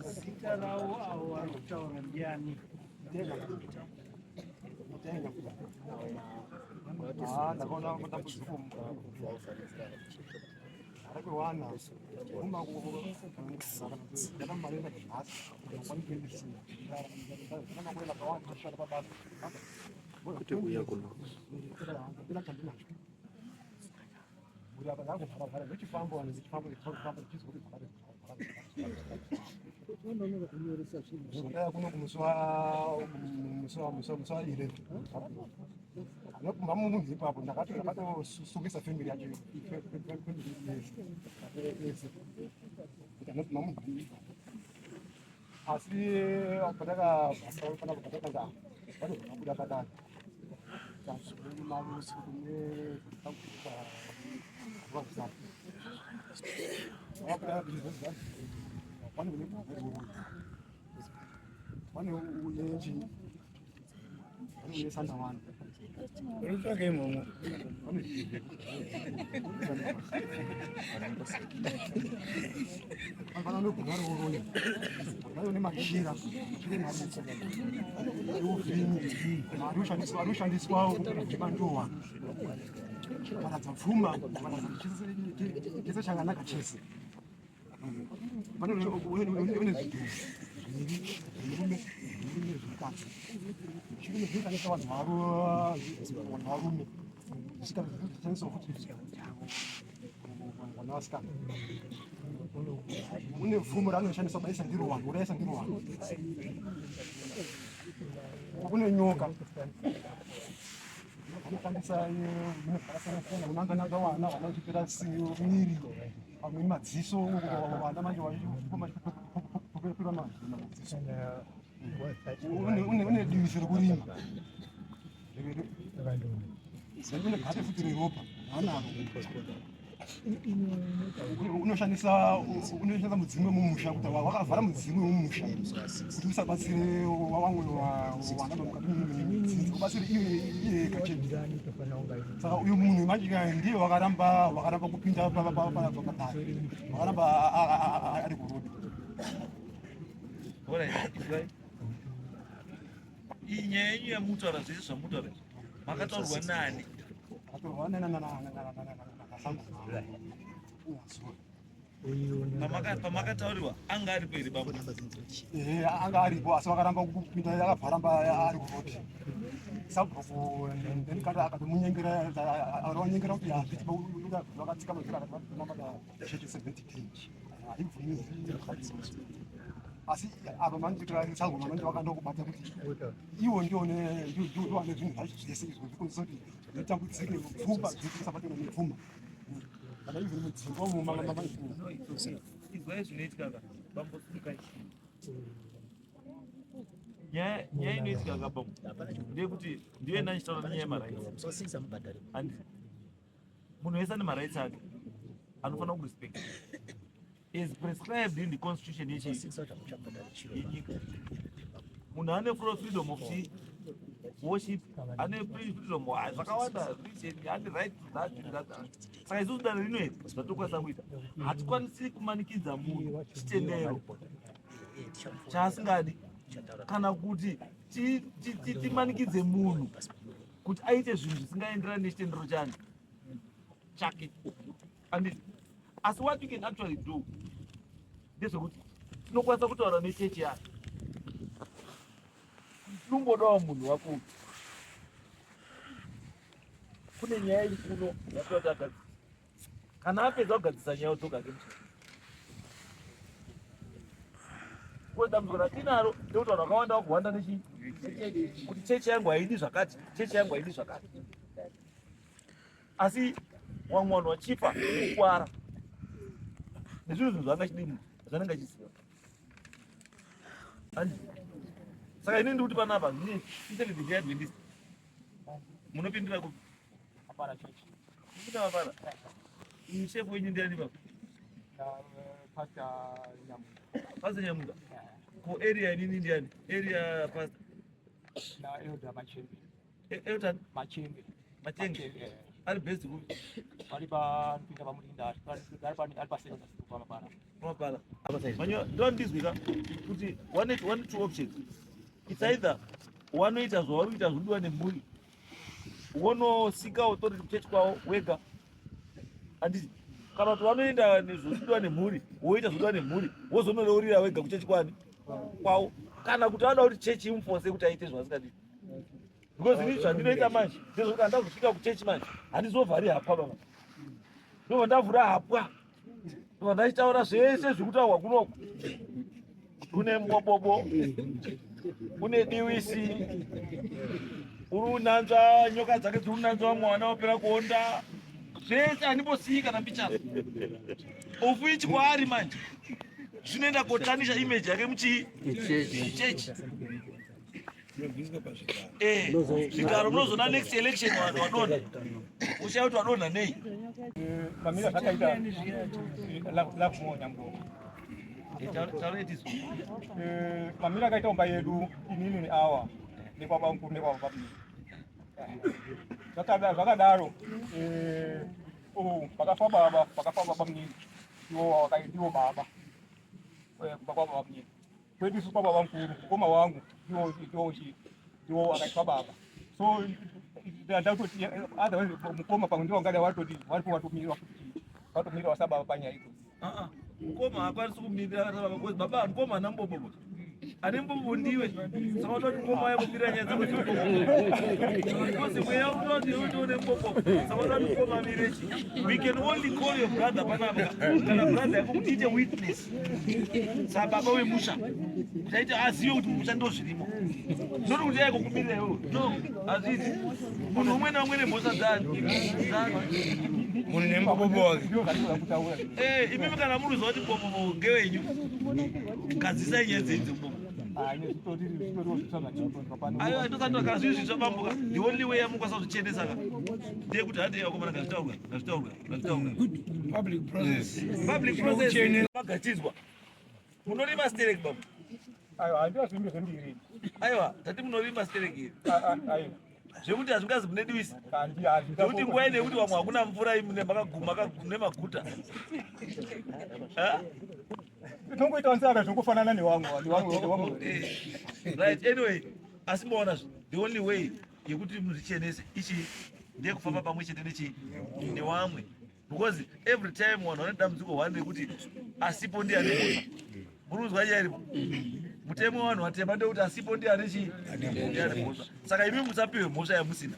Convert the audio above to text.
Sitarau au utaona mjani naona matambudziko arikuwana uma kana malenga basi kwani kwendisi kama kwenda kwa watu shaka baba kuya kuno bila tambula uri apa yangu para nechifambo wanezifambo chizuri para kuno kumuswa ile mamu munhu ipapo ndakatosungisa family yacho asi patakapanakupataka vanobuda padani pane uyechi uyesandawana uritsvake momo Angana nogara uroyo nayo nemashira anoshandiswa kumandowa kana dzapfuma chese changanaka chese une zvirume zvitatu chirume zvinokanisa vanhu varume zvisikazvichaniswa futi vana vasikana une pfumo raanoshandisa kudaisa ndiro wanhu udaisa ndiro wanhu kune nyoka anoshandisa zvakasiyana unangananga vana vana vachipera miri pamwe madziso vana manje vachipera madziso une divisi rekurima une gate futi reropa haanaro unoshandisa mudzimu wemumusha kuti wakavhara mudzimu wemumusha kuti usabatsire vamwe vana vamukati kubatsire iye ega chete. Saka uyu munhu manje ndiye wakaramba kupinda padare, wakaramba ari kurudi. Iyi nyaya yenyu yamutaura zvese zvamutaura makataurwa nani? Pamakataurirwa anga aripo here baba? Anga aripo asi wakaramba kupinda yakabvaramba ari kurudi. Sabhuku ndikati akatomunyengera aronyengera kuti vakatsika mazira akati cheche 70k haibvumi asi apa manditisagona manenge vakandokubata kuti iwo ndiwane zvinhu zvacho zvese izvo zvikonisa kuti zvitambudzike pfumba zvisabatana nepfuma kana izvo mudzimba umo izwai zvinoitika bambosuka nyaya inoitika kaba ndeyekuti ndiyo ndachitaura nenyaya yemaraitsi andi munhu wese ane maraitsi ake anofanira kurespect is prescribed in the constitution yenyika. Munhu ane freedom of worship, ane freedom zvakawanda ane right to that. Saka isusu danho rino iri zvatokwanisa kuita hatikwanisi kumanikidza munhu chitendero chaasingadi kana kuti timanikidze munhu kuti aite zvinhu zvisingaenderani nechitendero chake. Asi what you can actually do ndezvekuti tinokwanisa kutaura nechechi yacho, tinombodawo munhu wako. Kune nyaya iri kuno yatoti agadzisa, kana apedza kugadzisa nyaya udzoka kemucheka kodambudziko ratinaro ndekuti vanhu vakawanda vakuhwanda nechii kuti chechi yangu haidi zvakati, chechi yangu haidi zvakati. Asi wamwe wanhu wachifa kukwara nezvinhu zvinhu zvangachidi munhu zvanenge achiziva. Saka ini ndikuti panapa ndine Seventh-day Adventist munopindira kupi? apara chechi Mupinda mapara. Shefu wenyu ndiani baba? Pastor Nyamuga. Ko area nini ndiani? Area pastor na Elder Machembe. Elder Machembe. ari best alipa mpinda pamulinda alipa sena kwa mabara mabala manyo don't this week kuti one two options. It's either wanoita zvawaruita zvidiwa nemhuri wonosika authority kuchechi kwavo wega handiti kana kuti vanoenda nezvozvidiwa nemhuri woita zvidiwa nemhuri wozonoreurira wega kuchechi kwani kwavo kana kuti vanoda kuti chechi imufose kuti aite zvasingadi because ini zvandinoita manje ndezvokuti handazosvika kuchechi manje handizovhari hapwa baba ndobva ndavhura hapwa ndobva ndachitaura zvese zvekutaurwa kunoku kune mbobobo kune diwisi uri unanzva nyoka dzake dziri unanzva mwana wapera kuonda zvese handimbosii kana mbichana ofu ichi kwaari manje zvinoenda kotanisha image yake muchichechi zvigaro munozona next election wadonha ushaya kuti wadonha nei mamira zvakaita lakumonya mbo mamira akaita umba yedu inini neawa nekwaba mkuru nekwaba papi zvakadaro pakafa baba mnini iwo wakaitiwo baba kwaba baba mnini kwedu isu kwaba mkuru mukoma wangu iwo akaitwa baba so ndatoti otherwise mukoma pamwe ndiwo wangada watomirira wasababa panyaya idzo mukoma hakwanisi kumirira because baba mukoma ana mbobobo ane mbobobo ndiwe saka utoti mukoma yakumirira nyaya dzako because mweya unoti une mbobobo saka utoti mukoma mirechi. We can only call your brother panapa kana brother yako kuti ite witness saka baba wemusha kuti azive kuti musha ndo zvirimo noti kuti yaiko kumirira iwewe no hazviti munhu umwe naumwe nemhosva dzani munhu nembobobo wake imimi kana muri zva kuti mbobobo ngewenyu gadzisai nyaya dzenyu aiwa ndosati kana zvinhu zvitsva bambuka the only way yamukwanisa kuzvichenesa ka ndeyekuti hati yakomana ngazvitaurwa public process magatidzwa munorima stereki baba aiwa tati munorima stereki iri zvekuti hazvingazi mune diwisi zvekuti nguva ine kuti vamwe hakuna mvura nemaguta tongoita nsaka zvokufanana nevamwe right. Anyway asi maona the only way yekuti muzvichenese ichi ndeyekufamba pamwe chete nevamwe because every time vanhu vane dambudziko hwani rekuti asipo ndiane mhosva murunzwa chairipo mutemo wavanhu vatema ndekuti asipo ndiane mhosva saka imi musapiwe mhosva yamusina